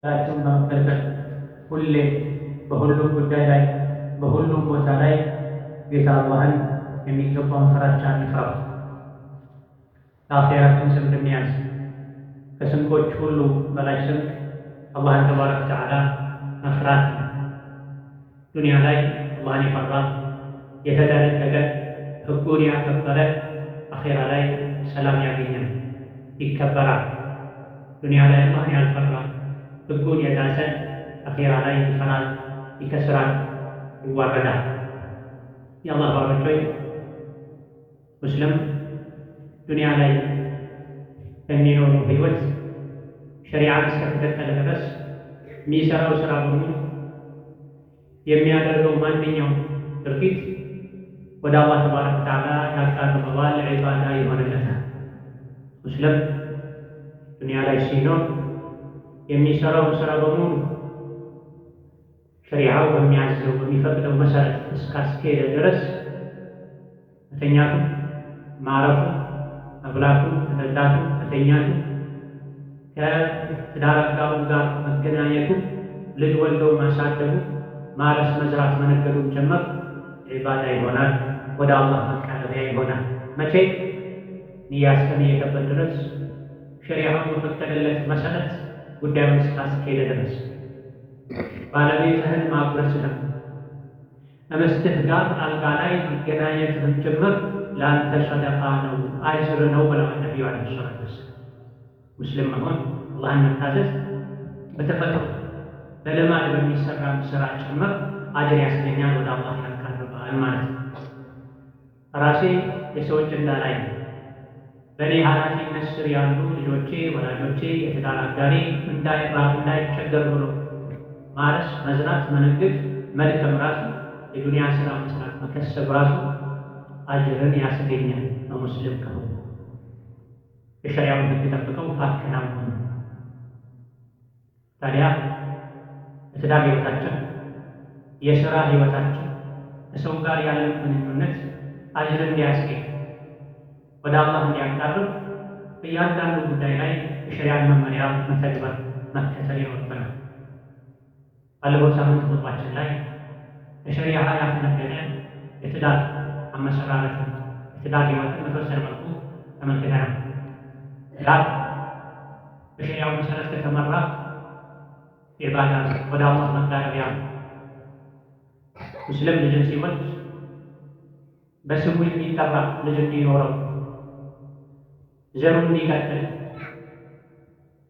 ራሳቸውን በመከልከል ሁሌ በሁሉም ጉዳይ ላይ በሁሉም ቦታ ላይ ጌታ አላህን የሚገባውን ፍራቻ እንፍራ። ለአኼራችን ስንቅ እንያዝ። ከስንቆች ሁሉ በላይ ስንቅ አላህን ተባረከ ወተዓላ መፍራት ነው። ዱንያ ላይ አላህን የፈራ የተጠነቀቀ ሕጉን ያከበረ አኼራ ላይ ሰላም ያገኛል፣ ይከበራል። ዱንያ ላይ አላህን ያልፈራ ሕጉን የጣሰ አኼራ ላይ ይፈራል፣ ይከስራል፣ ይዋረዳል። የአላህ ባሮች ሆይ ሙስሊም ዱንያ ላይ በሚኖሩ ህይወት ሸሪዓን እስከተከተለ ድረስ የሚሰራው ስራ በሙሉ የሚያደርገው ማንኛውም ድርጊት ወደ አላህ ተባረከ ወተዓላ ያቃርበዋል፣ ዒባዳ ይሆንለታል። ሙስሊም ዱንያ ላይ ሲኖር የሚሰራው ስራ በሙሉ ሸሪዓው በሚያዘው በሚፈቅደው መሰረት እስካስኬደ ድረስ መተኛቱ፣ ማረፉ፣ መብላቱ፣ መጠጣቱ፣ መተኛቱ፣ ከትዳር አጋሩ ጋር መገናኘቱ፣ ልጅ ወልዶ ማሳደጉ፣ ማረስ፣ መዝራት፣ መነገዱን ጭምር ዒባዳ ይሆናል፣ ወደ አላህ መቃረቢያ ይሆናል። መቼ? ንያ እስከሚይዝበት ድረስ ሸሪዓው በፈቀደለት መሰረት ጉዳዩን እስካስኬደ ድረስ ባለቤትህን ማጉረስህም ከሚስትህ ጋር አልጋ ላይ መገናኘትህም ጭምር ለአንተ ሰደቃ ነው፣ አጅር ነው ብለዋል ነቢዩ ዓለይሂ ሰላቱ ወሰላም። ሙስሊም መሆን አላህን መታዘዝ በተፈጥሮ በልማድ በሚሰራ ስራ ጭምር አጅር ያስገኛል፣ ወደ አላህ ያቃርባል ማለት ነው። ራሴ የሰዎች እንዳላይ በእኔ ኃላፊነት ስር ያሉ ልጆቼ፣ ወላጆቼ፣ የትዳር አጋሪ እንዳይቸገር ብሎ ማረስ፣ መዝራት፣ መነገድ፣ መድከም ራሱ የዱንያ ስራ መስራት መከሰብ ራሱ አጅርን ያስገኛል። በሙስሊም ከሆነ የሸሪዓውን ሕግ ጠብቀው ካከናወኑ ታዲያ በትዳር ህይወታችን፣ የሥራ ህይወታችን ከሰው ጋር ያለን ግንኙነት አጅር እንዲያስገኝ ወደ አላህ እንዲያቃርብ በእያንዳንዱ ጉዳይ ላይ የሸሪዓን መመሪያ መተግበር መከተል ይኖርብናል። ባለፈው ሳምንት ኹጥባችን ላይ ከሸሪዓ ያፈነገጠ የትዳር አመሰራረትን የትዳር ህይወትን በተወሰነ መልኩ ተመልክተናል። ትዳር በሸሪዓው መሰረት ከተመራ ኢባዳ ወደ አላህ መቃረቢያ ነው። ሙስሊም ልጅን ሲወልድ በስሙ የሚጠራ ልጅ እንዲኖረው ዘሩ እንዲቀጥል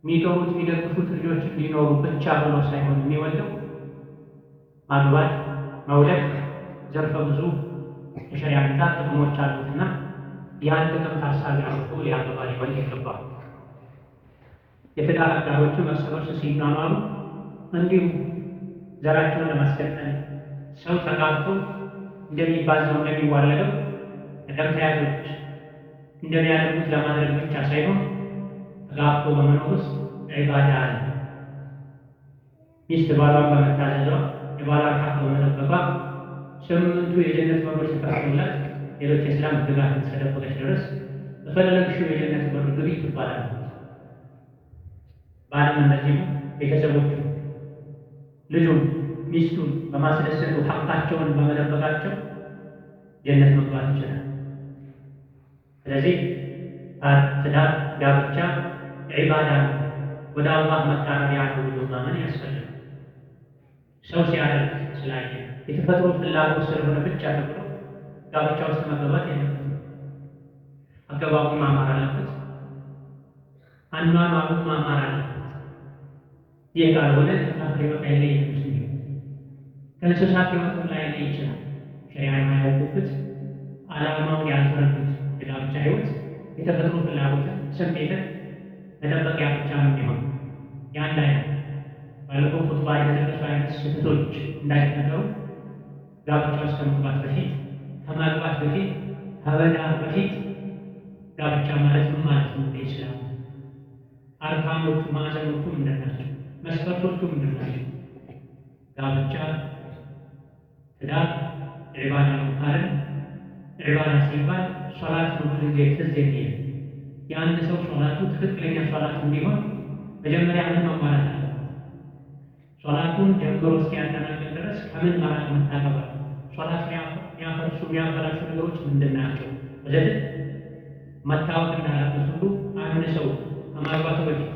የሚጦሩት የሚደግፉት ልጆች እንዲኖሩ ብቻ ብሎ ሳይሆን የሚወልደው ማግባት፣ መውለድ ዘርፈ ብዙ የሸሪዓ አንፃር ጥቅሞች አሉትና ያን ጥቅም ታሳቢ አድርጎ ሊያገባ ሊወልድ ይገባል። የትዳር አጋሮቹ እርስ በርስ ሲኗኗሩ እንዲሁ ዘራቸውን ለማስቀጠል ሰው ተጋብቶ እንደሚባዛው እንደሚዋለደው ቀደም ተያዦች እንደሚያደርጉት ለማድረግ ብቻ ሳይሆን ተጋብቶ በመኖር ውስጥ ዒባዳ አለ። ሚስት ባሏን በመታዘዟ የባሏን ሐቅ በመጠበቋ ስምንቱ የጀነት በሮች ተከፍተውላት ሌሎች የእስላም ሕግጋትን እስከጠበቀች ድረስ በፈለግሽው የጀነት በር ግቢ ትባላለች። ባልም እንደዚሁ ቤተሰቦቹ ልጁን ሚስቱን በማስደሰቱ ሐቃቸውን በመጠበቃቸው ጀነት መግባት ይችላል። ስለዚህ ትዳር ጋብቻ ዒባዳ ነው፣ ወደ አላህ መቃረቢያ ነው ብሎ ማመን ያስፈልጋል። ሰው ሲያደርግ ስላየ የተፈጥሮ ፍላጎት ስለሆነ ብቻ ተብሎ ጋብቻ ውስጥ መገባት የለበትም። አገባቡ ማማር አለበት፣ አኗኗሩ ማማር አለበት። ይህ ካልሆነ ከእንስሳት ሕይወት አይለይም። ከእንስሳት ሕይወት ላይ ሊለይ ይችላል። ሸሪዓ የማያውቁበት ዓላማውን ያልተረዱት የጋብቻ ሕይወት የተፈጥሮ ፍላጎትን ስሜትን መጠበቂያ ብቻ ነው የሚሆን። ያን ላይ ነው ባለፈው ኹጥባ የተጠቀሱ አይነት ስህተቶች እንዳይፈጠሩ ጋብቻ ውስጥ ከመግባት በፊት ከማግባት በፊት ከበዳ በፊት ጋብቻ ማለት ምን ማለት ነው ይችላል። አርካኖቹ ማዕዘኖቹ ምንድን ናቸው? መስፈርቶቹ ምንድን ናቸው? ጋብቻ ትዳር ዒባዳ ነው ካልን ዒባዳ ሲባል ሶላት ነው ብዙ ጊዜ ትዝ የሚል የአንድ ሰው ሶላቱ ትክክለኛ ሶላት እንዲሆን መጀመሪያ ምን መሟላት አለበት? ሶላቱን ጀምሮ እስኪያጠናቅቅ ድረስ ከምን መራቅ መታቀብ አለ። ሶላት የሚያፈርሱ የሚያበላሹ ነገሮች ምንድን ናቸው? ወዘተ መታወቅ እንዳለበት ሁሉ አንድ ሰው ከማግባቱ በፊት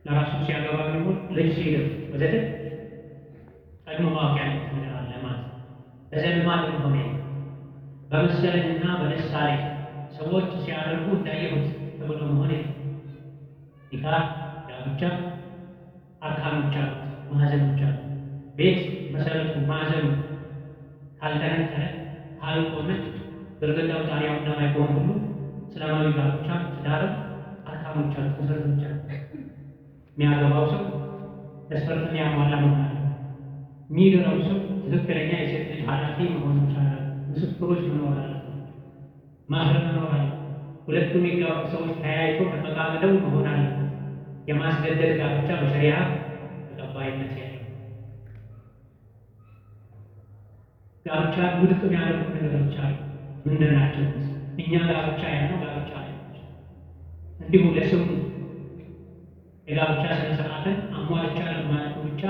ለራሱ ሲያገባ ቢሆን ልጅ ሲልም ወዘተ ቀድሞ ማወቅ ያለበት ነገር አለ ማለት ነው። በዘልማድ ሆነ በምስልና በምሳሌ ሰዎች ሲያደርጉ እንዳየሁት ተብሎ መሆን ኒካህ ጋብቻ አርካኖች አሉት፣ ማዕዘኖች አሉት። ቤት መሰረቱ ማዕዘኑ ካልጠነከረ ካልቆመ ግድግዳው ጣሪያው እንደማይቆም ሁሉ እስላማዊ ጋብቻ ትዳር አርካኖች አሉት፣ መሰረቶች አሉት። የሚያገባው ሰው መስፈርትን ያሟላ መሆን አለ። የሚድረው ሰው ትክክለኛ የሴት ልጅ ኃላፊ መሆን ይቻላል። ምስክሮች መኖር አለ፣ ማህበር መኖር አለ። ሁለቱም የሚጋቡ ሰዎች ተያይቶ ተፈቃቅደው መሆን አለ። የማስገደድ ጋብቻ በሸሪዓ ተቀባይነት ያለው ጋብቻ ውድቅ የሚያደርጉ ነገሮች አሉ። ምንድን ናቸው? እኛ ጋብቻ ያለው ጋብቻ እንዲሁ ለስሙ የጋብቻ ስነ ስርዓትን አሟልቻለሁ ማለቱ ብቻ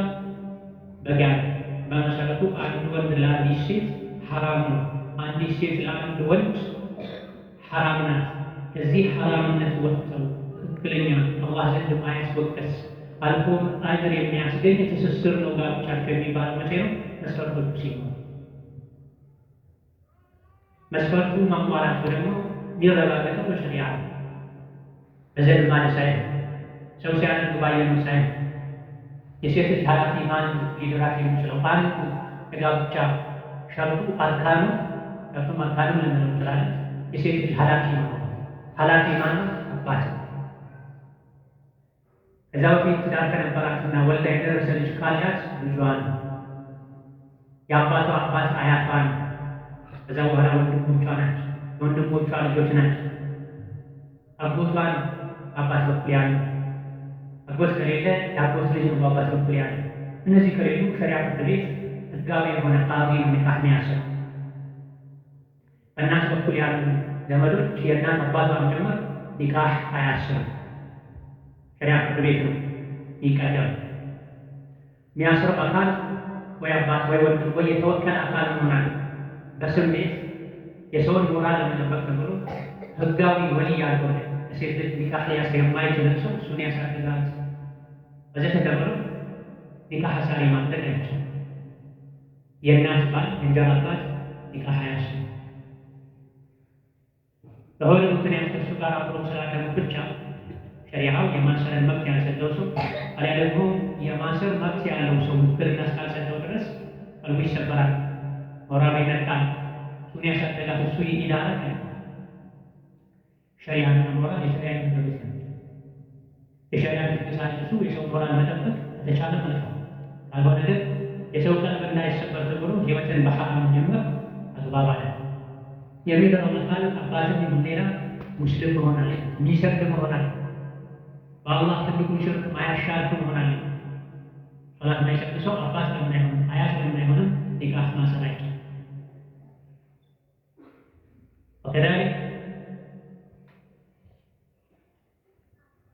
በጋ በመሰረቱ አንድ ወንድ ለአንዲት ሴት ሐራም ነው። አንዲት ሴት ለአንድ ወንድ ሐራም ናት። ከዚህ ሐራምነት ወጥተው ትክክለኛ አላህ ዘንድ ማያስወቀስ አልፎም አጅር የሚያስገኝ ትስስር ነው ጋብቻቸው የሚባለው መቼ ነው? መስፈርቶቹ ሲሆኑ መስፈርቱ ማሟላቱ ደግሞ የሚረጋገጠው በሸሪዓ በዘልማድ ሳይሆን ሰው ሲያደርግ ባየነው ሳይሆን የሴት ልጅ ኃላፊ ማን ሊድራት የሚችለው አንዱ የጋብቻ ሸርጡ አርካኑ ሸርጡም አርካኑ ልንለው እንችላለን። የሴት ልጅ ኃላፊ ነው። ኃላፊ ማን? አባት። ከዛ በፊት ትዳር ከነበራትና ወልዳ የደረሰ ልጅ ካላት ልጇን የአባቷ አባት አያቷ ነው። ከዛ በኋላ ወንድሞቿ ናቸው፣ የወንድሞቿ ልጆች ናቸው። አጎቷ ነው አባት በኩል ያለው። አጎት ከሌለ የአጎት ልጅ ነው በአባት በኩል ያለው። እነዚህ ከሌሉ ሸሪዓ ፍርድ ቤት ህጋዊ የሆነ ቃዲ ኒካህ የሚያስረው። በእናት በኩል ያሉ ዘመዶች የእናት አባቷን ጭምር ኒካህ አያስርም። ሸሪዓ ፍርድ ቤት ነው ይቀደም። የሚያስረው አካል ወይ አባት ወይ ወንድም ወይ የተወከለ አካል ይሆናል። በስሜት የሰውን ሞራል ለመጠበቅ ተብሎ ህጋዊ ወልይ ያልሆነ ሴት ልጅ ኒካህ ሊያስር የማይችልን ሰው እሱን ያሳድጋል። በዚህ ተደምሮ ኒካህ አሳሪ ማድረግ አይቻልም። የእናት ባል የእንጀራ አባት ኒካህ አያስርም። በሆነ ምክንያት ከእሱ ጋር አብሮ ስላደረጉ ብቻ ሸሪዓው የማሰርን መብት ያልሰጠው ሰው አሊያ ደግሞ የማሰር መብት ያለው ሰው ውክልና እስካልሰጠው ድረስ ቀልቡ ይሰበራል፣ ሞራሉ ይነካል። እሱን ያሳደጋት እሱ ይዳራል። ሸሪዓና ሞራል የተለያዩ ነገሮች ናቸው። የሸሪዓ ትእዛዝ እሱ የሰው ሞራል መጠበቅ ከተቻለ መልካም፣ ካልሆነ ግን የሰው ቀልብ እንዳይሰበር ተብሎ ህይወትን በሐራም መጀመር አግባብ አለ። የሚደረው መቃል አባትም ይሁን ሌላ ሙስሊም መሆን አለ፣ የሚሰግድ መሆን አለ፣ በአላህ ትልቁን ሽርክ ማያሻርክ መሆን አለ። ሶላት የማይሰግድ ሰው አባት ለምን አይሆንም? አያት ለምን አይሆንም? ኒካህ ማሰር አይችልም። ወከዛሊክ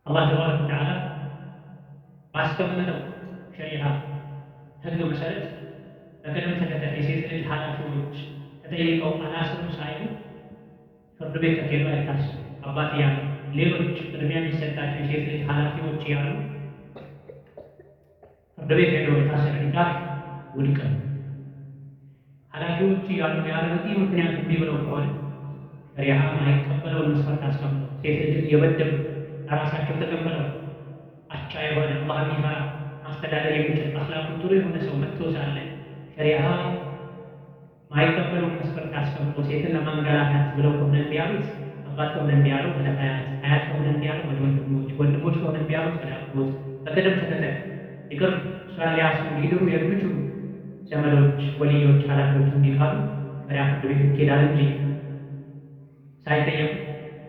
አላህ ተባረከ ወተዓላ ባስቀመጠው ሸሪዓ ህግ መሰረት በቅደም ተከተል የሴት ልጅ ኃላፊዎች ተጠይቀው አላስሩ ሳይሉ ፍርድ ቤት ተኬዶ አይታሰብም። አባት ያሉ ሌሎች ቅድሚያ የሚሰጣቸው የሴት ልጅ ኃላፊዎች ያሉ ፍርድ ቤት ሄዶ የታሰረ ኒካህ ውድቅ ነው። ኃላፊዎች ያሉ ያለ በቂ ምክንያት እምቢ ብለው ከሆነ ሸሪዓ ማይቀበለውን መስፈርት አስቀምጠው ሴት ልጅ የበደሉ ለራሳቸው ተቀበለው አቻ የሆነ አላህ የሚፈራ ማስተዳደር የሚችል አኽላቁ ጥሩ የሆነ ሰው መጥቶ ሳለ ሸሪዓ ማይቀበለውን መስፈርት አስቀምጦ ሴትን ለማንገላታት ብለው ከሆነ እንዲያሉት አባት ከሆነ እንዲያሉ ወደ አያት፣ አያት ከሆነ እንዲያሉ ወደ ወንድሞች፣ ወንድሞች ከሆነ እንዲያሉት ወደ አጎት፣ በቅደም ተከተል ይቅር እሷን ሊያስሩ ሊድሩ የሚችሉ ዘመዶች፣ ወልዮች፣ ኃላፊዎች እንዲካሉ ሸሪዓ ፍርድ ቤት ይኬዳል እንጂ ሳይጠየቁ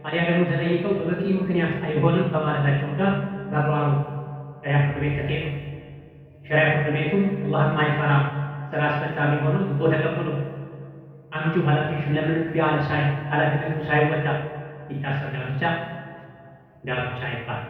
አሊያ ደግሞ ተጠይቀው በበቂ ምክንያት አይሆንም ከማለታቸው ጋር በአግባቡ ሸሪዓ ፍርድ ቤት ተኬዱ። ሸሪዓ ፍርድ ቤቱ አላህን ማይፈራ ስራ አስፈጻሚ ሆኖ ህጎ ተቀብሎ አንዱ ኃላፊዎችን ለምን ቢያለ ኃላፊነቱ ሳይወጣ ይታሰር ጋብቻ ይባላል።